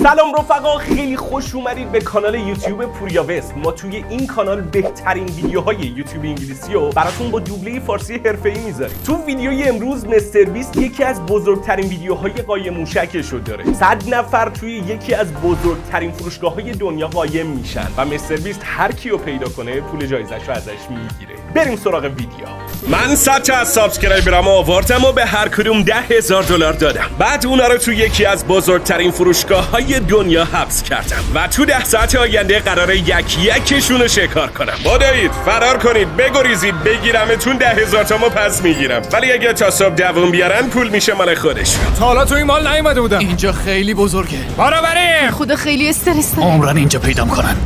سلام رفقا، خیلی خوش اومدید به کانال یوتیوب پوریا وست. ما توی این کانال بهترین ویدیوهای یوتیوب انگلیسی رو براتون با دوبله فارسی حرفه‌ای میذاریم. تو ویدیوی امروز مستر بیست یکی از بزرگترین ویدیوهای قایم موشکش رو داره. 100 نفر توی یکی از بزرگترین فروشگاه‌های دنیا قایم میشن و مستر بیست هر کیو پیدا کنه پول جایزش رو ازش میگیره. بریم سراغ ویدیو. من 100 تا از سابسکرایبرام آوردم و به هر کدوم $10,000 دادم. بعد اونا رو تو یکی از بزرگترین فروشگاه‌های دنیا حبس کردم و تو 10 ساعت آینده قراره یکشون رو شکار کنم. بدوید، فرار کنید، بگریزید، بگیرمتون 10,000 تامو پس میگیرم. ولی اگه تا صبح دووم بیارن پول میشه مال خودش. تا حالا تو این مال نیومده بودم. اینجا خیلی بزرگه. برو بریم. خدا خیلی استرس داره. عمرن اینجا پیدام کنن.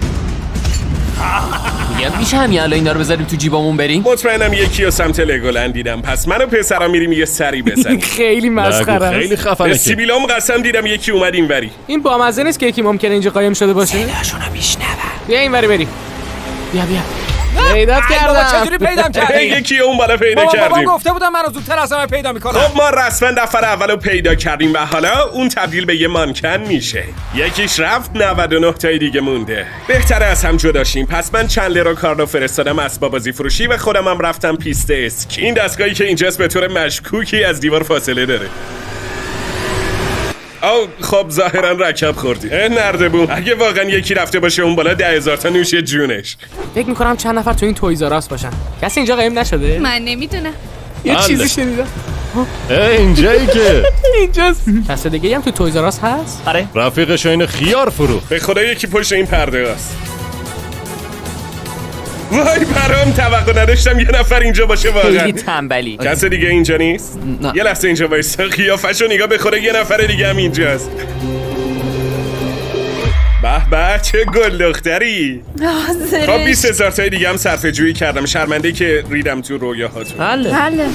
میگم میشه همین الان اینا رو بذاریم تو جیبامون بریم؟ مطمئنم یکی رو سمت لگولند دیدم، پس من و پسرا میریم یه سری بزنیم. خیلی مسخره است. خیلی خفنه. سیبیلام قسم دیدم یکی اومد اینوری. این بامزه نیست که یکی ممکنه اینجا قایم شده باشه. صداشونو میشنوم. بیا اینوری بریم. بیا پیدات کردم. چجوری پیدام کردی؟ یکی اون بالا پیدا بابا کردیم. گفته بودم منو زودتر از همه پیدا میکنم. خب ما رسما نفر اولو پیدا کردیم و حالا اون تبدیل به یه مانکن میشه. یکیش رفت، 99 تای دیگه مونده. بهتره از هم جداشیم. پس من چندلر و کارلو فرستادم اسباب بازی فروشی و خودم هم رفتم پیست اسکی. این دستگاهی که اینجاست به طور مشکوکی از دیوار فاصله داره. خب ظاهرا رکب خوردی. نرده بوم. اگه واقعا یکی رفته باشه اون بالا 10,000 تا نوش جونش. فکر میکنم چند نفر تو این تویزاراس باشن. کسی اینجا قایم نشده؟ من نمیدونم. یه بله. چیزی شنیدم. اینجایی که اینجاست. کس دیگه هم تو تویزاراس هست؟ آره. رفیقش اینو خیار فروخت. به خدا یکی پشت این پرده است. وای برام توقع نداشتم یه نفر اینجا باشه واقعا. خیلی تنبلی. کس دیگه اینجا نیست؟ نه. یه لحظه اینجا وایسا، قیافشو نگاه، به خدا یه نفر دیگه هم اینجاست. به چه گل دختری. خب 20,000 تای دیگه هم صرفه جویی کردم. شرمنده که ریدم تو رویاهاتون. بله.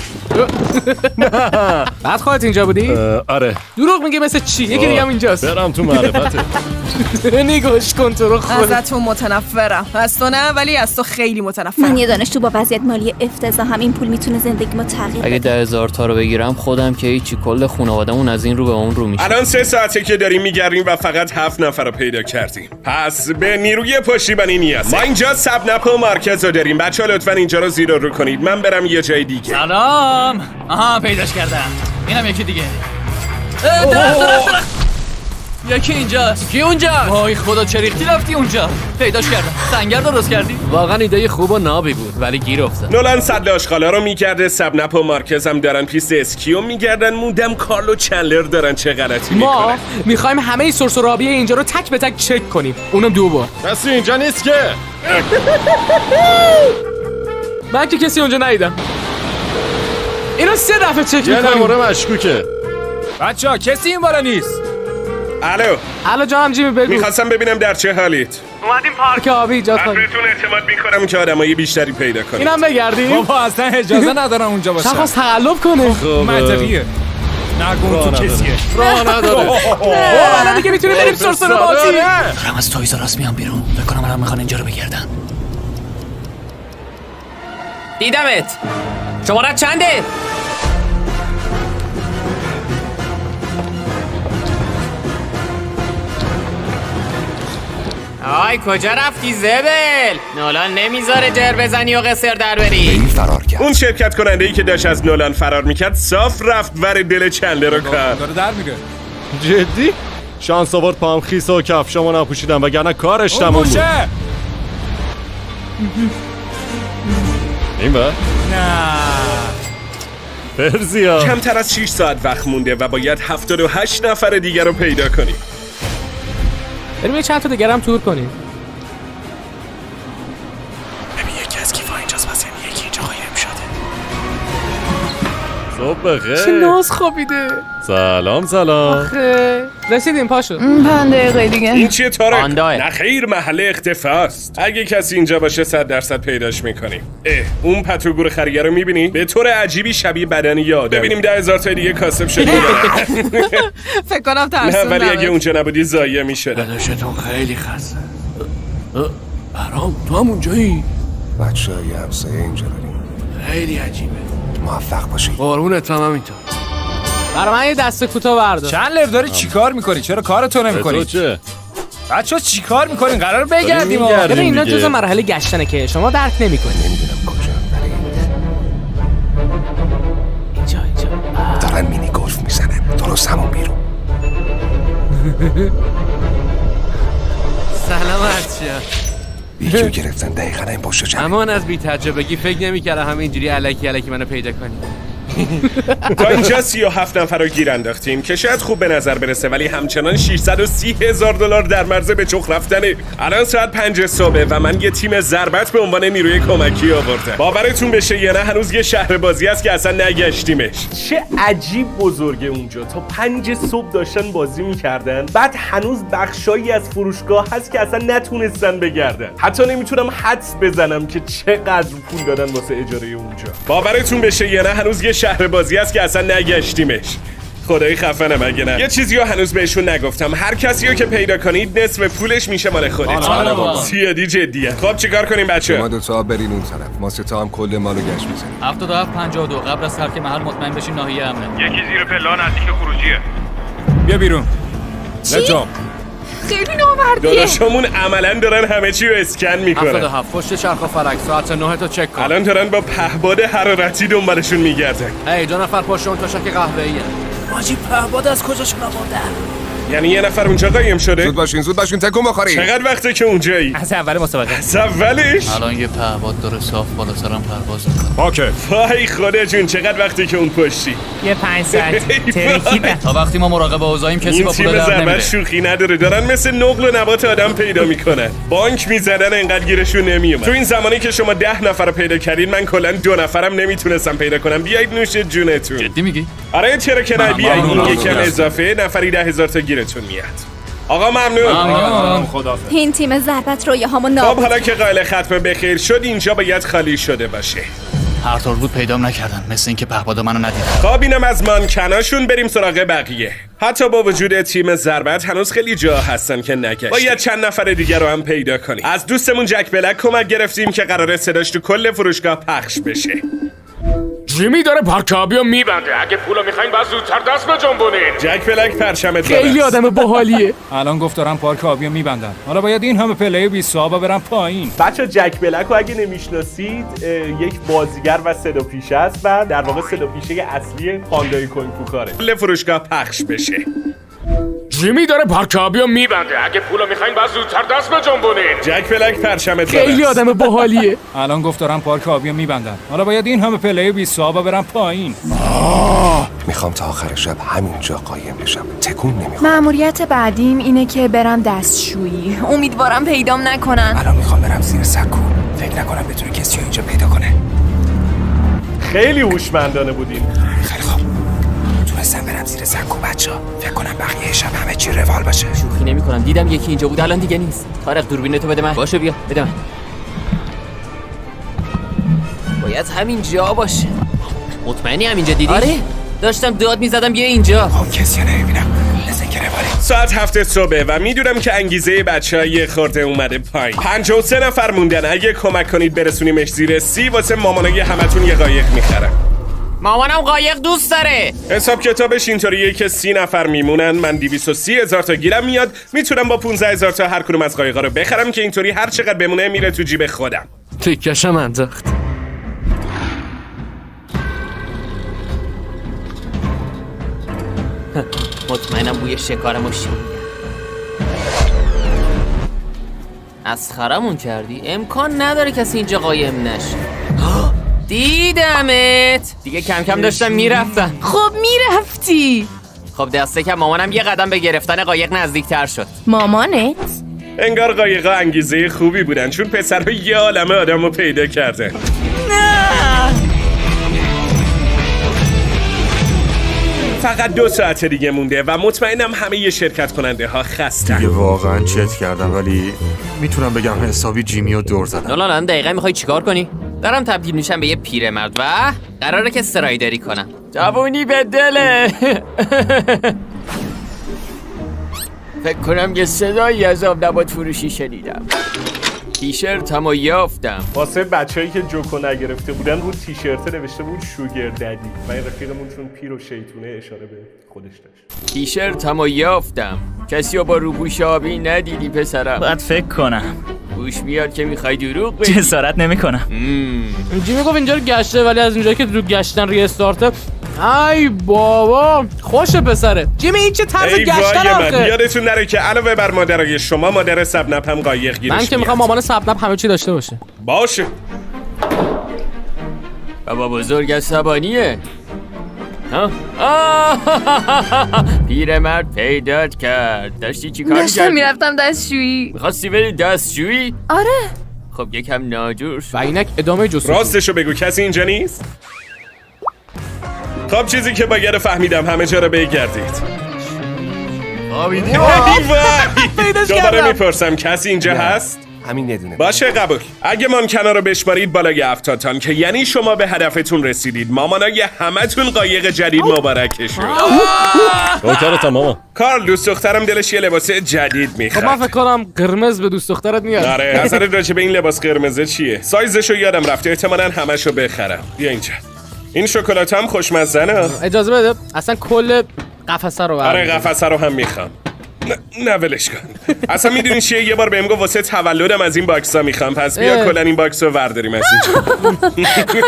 بعد خودت اینجا بودی؟ آره دروغ میگه مثل چی؟ یکی دیگه هم اینجاست. برم تو معرفته. نگاش کن تو رو خود. ازتون متنفرم. از تو نه، ولی از تو خیلی متنفرم. من یه دانشجو با وضعیت مالی افتضاح هم این پول میتونه زندگیمو تغییر اگه بده. 10,000 تا رو بگیرم خودم که هیچی، کل خانواده‌مون از این رو به اون رو میشه. الان 3 ساعته که داریم میگردیم و فقط 7 نفر رو پیدا کردیم. پس به نیروی پشتیبانی نیاز. ما اینجا سبنپ و مرکز رو داریم. بچه‌ها لطفاً اینجا رو زیر رو کنید. من برم یه جای دیگه. سلام. آها پیداش کردم. اینم یکی دیگه. یکی اینجاست. کی اونجا؟ وای خدا چه ریختی رفتی اونجا. پیداش کردم. سنگر درست کردی؟ واقعا ایده خوب و نابی بود ولی گیر افتاد. نولان سد آشغالا رو میگرده، سبنپ و مارکز هم دارن پیست اسکیو میگردن، موندم کارلو چندلر دارن چه غلطی ما میکنن. میخوایم همه سرسرابی اینجا رو تک به تک چک کنیم. اونم 2 بار. کسی اینجا نیست که. من که کسی اونجا ندیدم. اینو 3 دفعه چک یه میکنیم. نمونه مشکوکه. بچه‌ها کسی این بالا نیست. الو جانم جیمی بگو. میخواستم ببینم در چه حالید. اومدیم پارک آبی ایجاد کنیم. بهتون اعتماد میکنم که آدمای بیشتری پیدا کنید. اینم بگردیم. بابا اصلا اجازه ندارم اونجا باشم. شخص تقلب کنه. منطقیه. نگو تو کسیه. راه نداره. الان دیگه میتونیم بریم سرسراباتی. دارم از تویزاراس میام بیرون. فکر کنم الان میخوان اینجا رو بگردن. دیدمت. شمارت چنده؟ آی کجا رفتی زبل؟ نولان نمیذاره جر بزنی و قصر در بری. اون شرکت کننده ای که داشت از نولان فرار میکرد صاف رفت ور دل چندلر رو کرد. داره در میره. جدی؟ شانس آورد پام خیس و کفشامو نپوشیدم وگرنه کارش تموم بود. این با؟ نه. فرزیا کمتر از 6 ساعت وقت مونده و باید 78 نفر دیگر رو پیدا کنیم. بریم یه چند تا دیگه هم تور کنیم. ببین یکی از کیفا اینجاست، پس یعنی یکی اینجا قایم شده. صبح چه بخیر. ناز خوابیده. سلام. رسیدیم پاشو. 5 دقیقه دیگه. این چیه تارک؟ آنداه. نه خیر، محل اختفاست. اگه کسی اینجا باشه 100% پیداش میکنیم. اون پتوگور خریه رو میبینی؟ به طور عجیبی شبیه بدن یه آدم. ببینیم 10,000 تا دیگه کاسب شده. فکر کنم نه ترسوندم. ولی اگه اونجا نبودی ضایع میشد. داداشتون خیلی خسته. برام تو هم اونجایی؟ بچه یه همسایه اینجا داریم. خیلی عجیبه. موفق باشید. قربونت هم همینطور. برای من یه دست کوتاه بردار. چند لر داری چیکار میکنی؟ چرا کارتو تو نمیکنی؟ چه؟ بچه‌ها چیکار میکنین؟ قرار بگردیم ها. می‌گردیم. ببین اینا دیگه. جزء مراحل گشتنه که شما درک نمی‌کنید. اینجا دارن مینی گلف میزنن درست همون بیرون. سلامت شه. یکی رو گرفتن دقیقا این باشه جمعی. امان از بی تجربگی فکر نمی‌کردم همینجوری الکی منو پیدا کنی. تا اینجا 37 نفر رو گیر انداختیم که شاید خوب به نظر برسه، ولی همچنان 630,000 دلار در مرز به چخ رفتنه. الان ساعت 5 صبح و من یه تیم ضربت به عنوان نیروی کمکی آوردم. باورتون بشه یا نه هنوز یه شهر بازی است که اصلا نگشتیمش. چه عجیب بزرگه اونجا. تا 5 صبح داشتن بازی میکردن، بعد هنوز بخشایی از فروشگاه هست که اصلا نتونستن بگردن. حتی نمیتونم حدس بزنم که چقدر پول دادن واسه اجاره اونجا. باورتون بشه یا نه هنوز یه شهر بازی است که اصلا نگشتیمش. خدای خفنم اگه نه. یه چیزی رو هنوز بهشون نگفتم. هر کسی رو که پیدا کنید نصف پولش میشه مال خودت. سیادی جدیه. خب چیکار کنیم بچه؟ شما 2 تا برین اون طرف، ما 3 تا هم کل مالو گشت میزنیم. 7752 قبل از ترک محل مطمئن بشین ناحیه امنه. یکی زیر پلا نزدیک خروجیه. بیا بیرون. لجام. خیلی نامردیه. داداشامون عملا دارن همه چی رو اسکن میکنن. 77 پشت چرخ و فلک ساعت 9 تا چک کن. الان دارن با پهباد حرارتی دنبالشون میگردن. هی 2 نفر پشت اون تشک قهوه‌ایه. ماجی پهباد از کجاشون آوردن؟ یعنی یه نفر اونجا قایم شده؟ زود باشین تکون بخورین. چقدر وقته که اونجایی؟ از اول مسابقه. از اولش؟ الان یه پهباد داره صاف بالا سرم پرواز میکنه. اوکی. وای خدا جون چقدر وقته که اون پشتی؟ یه 5 ساعت ترکیدن. تا وقتی ما مراقب اوضاعیم کسی این با تیم پول در زربت نمیره. شوخی نداره، دارن مثل نقل و نبات آدم پیدا میکنن. بانک میزدن انقدر گیرشون نمیومد. تو این زمانی که شما 10 نفر رو پیدا کردین من کلا 2 نفرم نمیتونستم پیدا کنم. بیایید نوش جونتون. جدی میگی؟ آره چرا که نه، بیایید این ممنون. یکم اضافه نفری 10,000 تا گیرتون میاد. آقا ممنون. خدافظ. این تیم ضربت رویاهامو خب نابود. حالا که قائل ختم بخیر شد اینجا باید خالی شده باشه. هر طور بود پیدام نکردن، مثل اینکه پهپاد منو ندیدن. خب اینم از مانکناشون، بریم سراغ بقیه. حتی با وجود تیم ضربت هنوز خیلی جا هستن که نگشتیم. باید چند نفر دیگر رو هم پیدا کنیم. از دوستمون جک بلک کمک گرفتیم که قراره صداش تو کل فروشگاه پخش بشه. جیمی داره پرکابیو میبنده. اگه پولو میخواین باید زودتر دست بجنبونین. جک بلک پرچمت خیلی بالاست. آدم باحالیه. الان گفت دارن پارک آبیو میبندن. حالا باید این همه پله 20 صاحب برن پایین. بچه جک بلک رو اگه نمیشناسید یک بازیگر و صدا پیشه است و در واقع صدا پیشه اصلی پاندای کنگ فو کاره. کل فروشگاه پخش بشه. جیمی داره پرکابیو میبنده. اگه پولو میخواین باید زودتر دست بجنبونین. جک بلک پرچمت خیلی بالاست. آدم باحالیه. الان گفت دارن پارک آبیو میبندن. حالا باید این همه پله 20 صاحب برن پایین. میخوام تا آخر شب همینجا قایم بشم، تکون نمیخوام. مأموریت بعدیم اینه که برم دستشویی. امیدوارم پیدام نکنن. الان میخوام برم زیر سکو، فکر نکنم بتونه کسی رو اینجا پیدا کنه. خیلی هوشمندانه بودیم. خیلی خوب تونستم برم زیر سکو بچه‌ها. فکر کنم بقیه شب همه چی روال باشه. شوخی نمی‌کنم، دیدم یکی اینجا بود الان دیگه نیست. طارق دوربینتو بده من. باشه بیا بده من. باید همین جا باشه. مطمئنی همینجا دیدی؟ آره داشتم داد میزدم بیا اینجا. خب کسی رو نمیبینم، مثل که رواله. ساعت 7 صبح و میدونم که انگیزه بچه‌ها یه خورده اومده پایین. 53 نفر موندن. اگه کمک کنید برسونیمش زیر سی واسه مامانای همتون یه قایق میخرم. مامانم قایق دوست داره. حساب کتابش اینطوریه که 30 نفر میمونن، من 230,000 تا گیرم میاد، میتونم با 15,000 تا هر کدوم از قایقا رو بخرم که اینطوری هر چقدر بمونه میره تو جیب خودم. تیکشم انداخت. مطمئنم بوی شکارمو شنیدم. مسخرمون کردی؟ امکان نداره کسی اینجا قایم نشه. دیدمت. دیگه کم کم داشتم میرفتم. خب میرفتی. خب دسته کم مامانم یه قدم به گرفتن قایق نزدیکتر شد. مامانت؟ انگار قایقا انگیزه خوبی بودن چون پسرها یه عالمه آدمو پیدا کردن. فقط 2 ساعت دیگه مونده و مطمئنم همه ی شرکت کننده ها خستن. دیگه واقعا چت کردم ولی میتونم بگم حسابی جیمی رو دور زدم. الان دقیقا میخوای چیکار کنی؟ دارم تبدیل میشم به یه پیرمرد و قراره که سرایداری کنم. جوونی به دله. فکر کنم یه صدایی از آب نبات فروشی شنیدم. تیشرتمو یافتم. واسه بچه‌ای که جوکو نگرفته بودن رو تیشرت نوشته بود شوگر ددی و این رفیقمون چون پیر و شیطونه اشاره به خودش داشت. تیشرتمو یافتم. کسی رو با روپوش آبی ندیدی پسرم؟ باید فکر کنم. گوش میاد که میخوای دروغ بگی. جسارت نمیکنم. جیمی گفت اینجا رو گشته ولی از اونجایی که رو گشتن ریستارته. ای بابا خوش پسره. جیمی این چه طرز گشتن آخه؟ یادتون نره که علاوه بر مادرای شما مادر سبنپ هم قایق گیرش من که میخوام مامان سبنپ همه چی داشته باشه. باشه. بابا بزرگ از سبانیه. پیرمرد پیدات کرد. داشتی چی کار داشتم کردی؟ میرفتم دستشویی. میخواستی بری دستشویی؟ آره. خب یکم ناجور شد. و اینک ادامه جستجو. راستشو بگو کسی اینجا نیست؟ خب چیزی که باید فهمیدم همه جا رو بگردید. دوباره میپرسم کسی اینجا هست؟ همین ندونه. باشه قبول. اگه مانکنا رو بشمارید بالای 70 تن که یعنی شما به هدفتون رسیدید. مامانای همتون قایق جدید مبارکشون. نوکرتم ماما. کارل دوست دخترم دلش یه لباس جدید خب من میخواد. فکر کنم قرمز به دوست دخترت میاد. آره نظرت راجع به این لباس قرمزه چیه؟ سایزشو یادم رفته احتمالاً همشو بخرم. بیا اینجا. این شکلات هم خوشمزه. اجازه بده اصلا کل قفسه رو آره بردارم. قفسه رو هم میخوام. نه ولش کن. اصلا میدونی چیه یه بار بهم گفت واسه تولدم از این باکسا میخوام پس بیا کلا این باکس رو ورداریم از اینجا.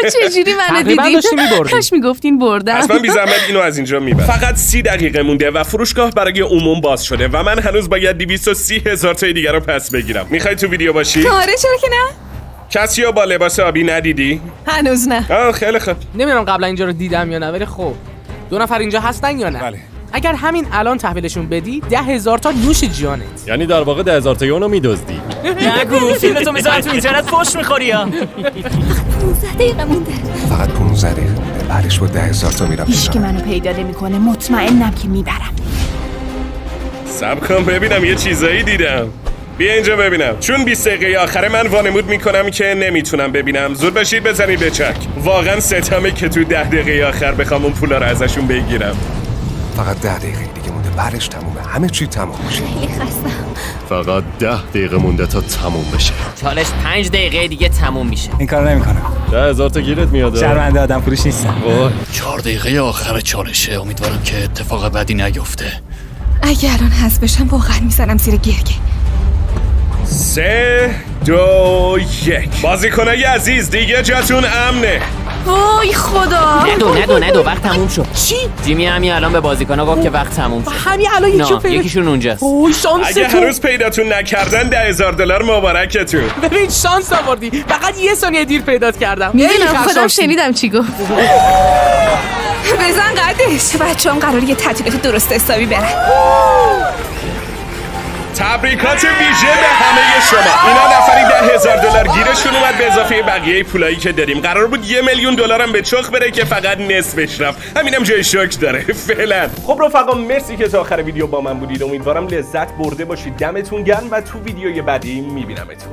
چجوری منو تقریبا داشتی دیدین؟ می‌بردی. کاش میگفتین بردم. اصلا بی زحمت اینو از اینجا میبر. فقط 30 دقیقه مونده و فروشگاه برای عموم باز شده و من هنوز باید 230,000 تا دیگه رو پس بگیرم. میخوای تو ویدیو باشی؟ آره چرا که نه؟ کسی رو با لباس آبی ندیدی؟ هنوز نه. خیلی خوب. نمیدونم قبلا اینجا رو دیدم یا نه ولی خب 2 نفر اینجا هستن یا نه؟ بله. اگر همین الان تحویلشون بدی 10,000 تا نوش جانت. یعنی در واقع 10,000 تا اونو میدزدی. نگو فیلمتو میذارن تو اینترنت فوش میخوری یا 15 دقیقه مونده. فقط 15 دقیقه مونده. بعدش با 10,000 تا میرم. هیچکی منو پیدا نمیکنه. مطمئنم که میبرم. صبر کن ببینم یه چیزایی دیدم. بیا اینجا ببینم. چون 20 دقیقه آخره من وانمود میکنم که نمیتونم ببینم. زود باشید بزنید به چک. واقعا ستمه که تو 10 دقیقه آخر بخوام اون پولا رو ازشون بگیرم. فقط 10 دقیقه دیگه مونده. بعدش تمومه. همه چی تموم میشه. خیلی خستم. فقط 10 دقیقه مونده تا تموم بشه. چالش 5 دقیقه دیگه تموم میشه. این کارو نمیکنم. 10,000 تا گیرت میاد. شرمنده آدم فروش نیستم. 4 دقیقه آخر چالشه. امیدوارم که اتفاق بدی نیفته. اگه الان حذف بشم واقعا میزنم زیر گرگه. 3 2 1 بازیکنای عزیز دیگه جاتون امنه. وای خدا. ندو وقت تموم شد. چی؟ جیمی همین الان به بازیکن‌ها گفت که وقت تموم شد. همین الان یکی نه یکیشون اونجاست. اوه شانس اگه تو. هنوز پیداتون نکردن 10,000 دلار مبارکتون. ببین شانس آوردی. فقط 1 ثانیه دیر پیدات کردم. میدونم خودم شنیدم چی گفت. بزن قدش. بچه‌ام قراره یه تعطیلات درست حسابی برن. تبریکات ویژه به همه شما. اینا نفری 10,000 دلار گیرشون اومد به اضافه بقیه پولایی که داریم. قرار بود 1,000,000 دلار هم به چخ بره که فقط نصفش رفت. همینم جای شوک داره فعلا. خب رفقا مرسی که تا آخر ویدیو با من بودید. امیدوارم لذت برده باشید. دمتون گرم و تو ویدیوی بعدی میبینمتون.